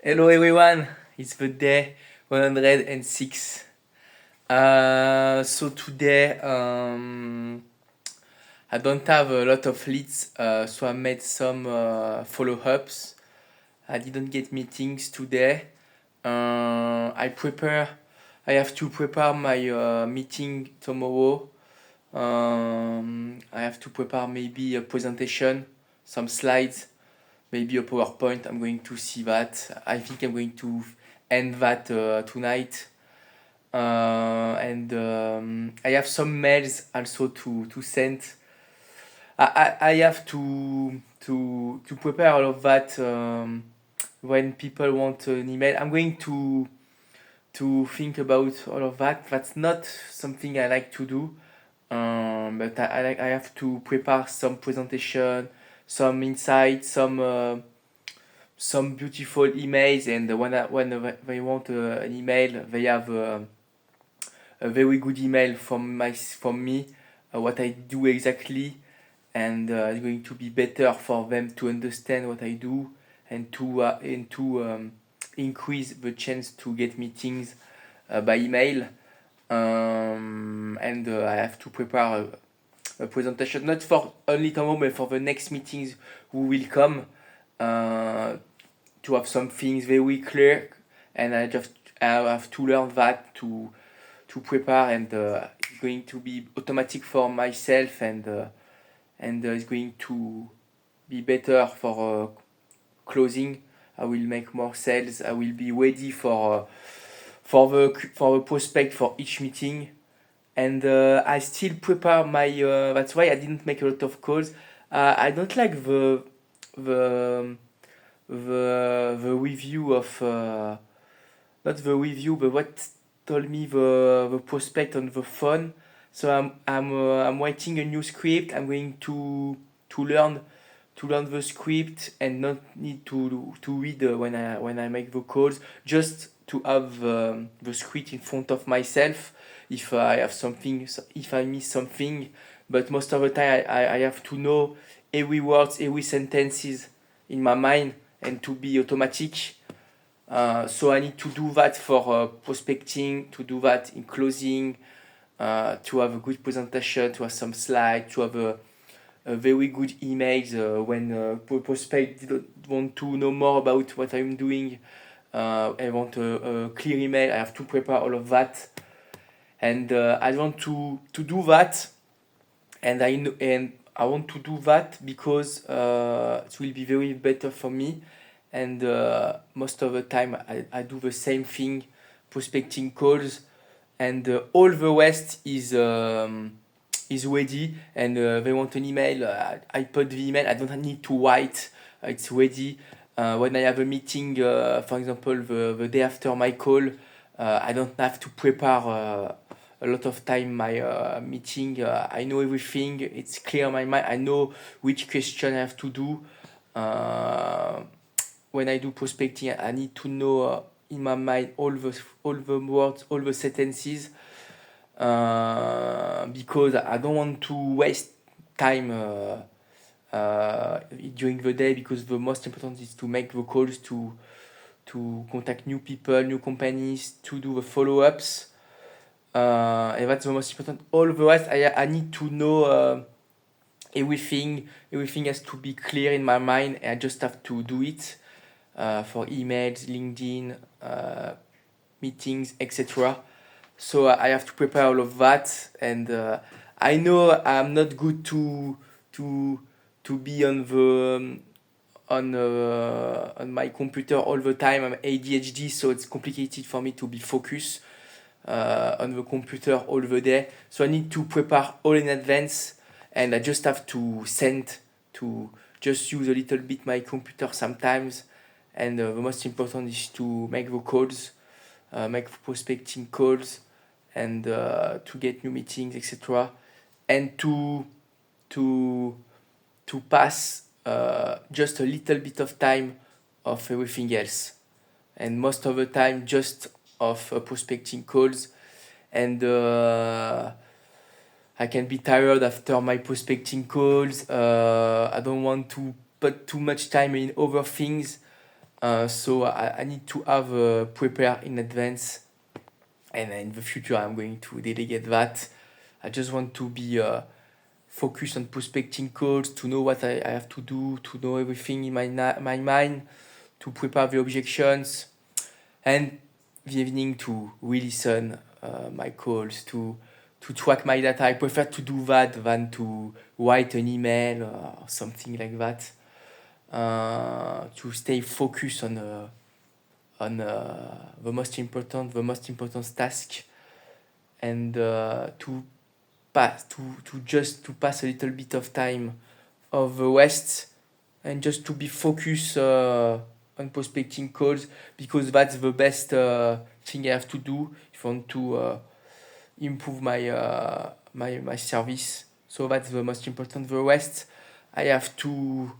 Hello everyone, it's the day 106. So today I don't have a lot of leads, so I made some follow-ups. I didn't get meetings today. I have to prepare my meeting tomorrow. I have to prepare maybe a presentation, some slides, maybe a PowerPoint. I'm going to see that. I think I'm going to end that tonight. And I have some mails also to send. I have to prepare all of that when people want an email. I'm going to think about all of that. That's not something I like to do. But I have to prepare some presentation, some insights, some beautiful emails, and when they want an email, they have a very good email from me, what I do exactly, and it's going to be better for them to understand what I do and to increase the chance to get meetings by email. And I have to prepare a presentation not for only tomorrow but for the next meetings who will come, uh, to have some things very clear, and I have to learn that to prepare, and it's going to be automatic for myself, and it's going to be better for closing. I will make more sales. I will be ready for the prospect for each meeting, and I still prepare my. That's why I didn't make a lot of calls. I don't like the the review of not the review, but what told me the prospect on the phone. So I'm writing a new script. I'm going to learn the script and not need to read when I make the calls. Just to have the script in front of myself if I have something, if I miss something. But most of the time I have to know every word, every sentences in my mind, and to be automatic. So I need to do that for prospecting, to do that in closing, to have a good presentation, to have some slides, to have a very good emails when prospect want to know more about what I'm doing. I want a clear email. I have to prepare all of that, and I want to do that, and I want to do that because it will be very better for me, and most of the time I do the same thing, prospecting calls, and all the rest is ready, and they want an email, I put the email, I don't need to write, it's ready. When I have a meeting, for example the day after my call, I don't have to prepare a lot of time my meeting. I know everything, it's clear in my mind, I know which question I have to do. uh, when I do prospecting, I need to know in my mind all the words, all the sentences, because I don't want to waste time during the day, because the most important is to make the calls, to contact new people, new companies, to do the follow-ups, and that's the most important. All the rest I need to know everything has to be clear in my mind, and I just have to do it, for emails, LinkedIn, meetings, etc. So I have to prepare all of that, and I know I'm not good to to be on my computer all the time. I'm ADHD, so it's complicated for me to be focused on the computer all the day. So I need to prepare all in advance, and I just have to send, to just use a little bit my computer sometimes. And the most important is to make the calls, make prospecting calls, and to get new meetings, etc. And to to pass just a little bit of time of everything else, and most of the time just of prospecting calls. And I can be tired after my prospecting calls. I don't want to put too much time in other things. So I need to have prepare in advance, and in the future I'm going to delegate that. I just want to be focused on prospecting calls, to know what I have to do, to know everything in my mind, to prepare the objections, and the evening to re-listen my calls, to track my data. I prefer to do that than to write an email or something like that. To stay focused on the most important task, and to pass a little bit of time of the rest, and just to be focused on prospecting calls, because that's the best thing I have to do if I want to improve my service. So that's the most important. The rest I have to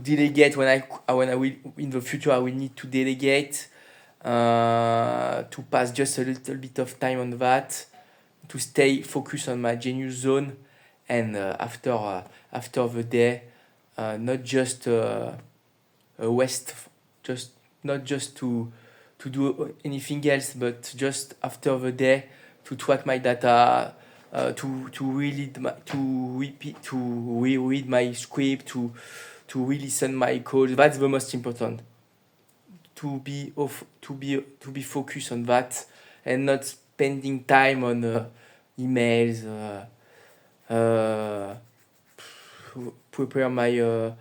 delegate when I will in the future. I will need to delegate, to pass just a little bit of time on that, to stay focused on my genius zone, and after the day, not just a waste, just not just to do anything else, but just after the day to track my data, to read my, to repeat to reread my script, to re-listen my code. That's the most important. To be focused on that, and not spending time on emails, prepare my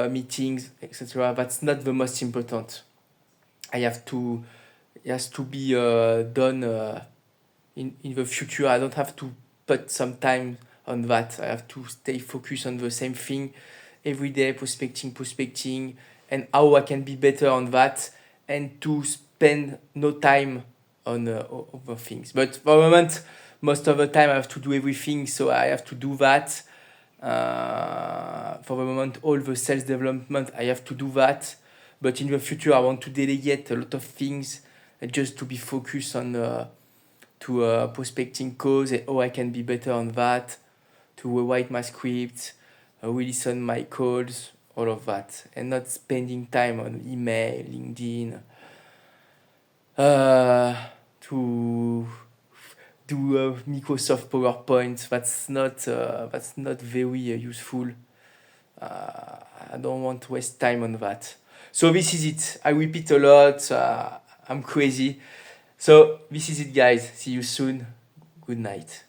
meetings, etc. That's not the most important. I have to It has to be done in the future. I don't have to put some time on that. I have to stay focused on the same thing every day, prospecting, and how I can be better on that, and to spend no time on other things. But for the moment, most of the time I have to do everything, so I have to do that. For the moment, all the sales development, I have to do that. But in the future, I want to delegate a lot of things, just to be focused on prospecting calls, and how I can be better on that, to write my scripts, re-listen my calls, all of that, and not spending time on email, LinkedIn, to do Microsoft PowerPoint. That's not very useful. I don't want to waste time on that. So this is it. I repeat a lot. I'm crazy. So this is it, guys. See you soon. Good night.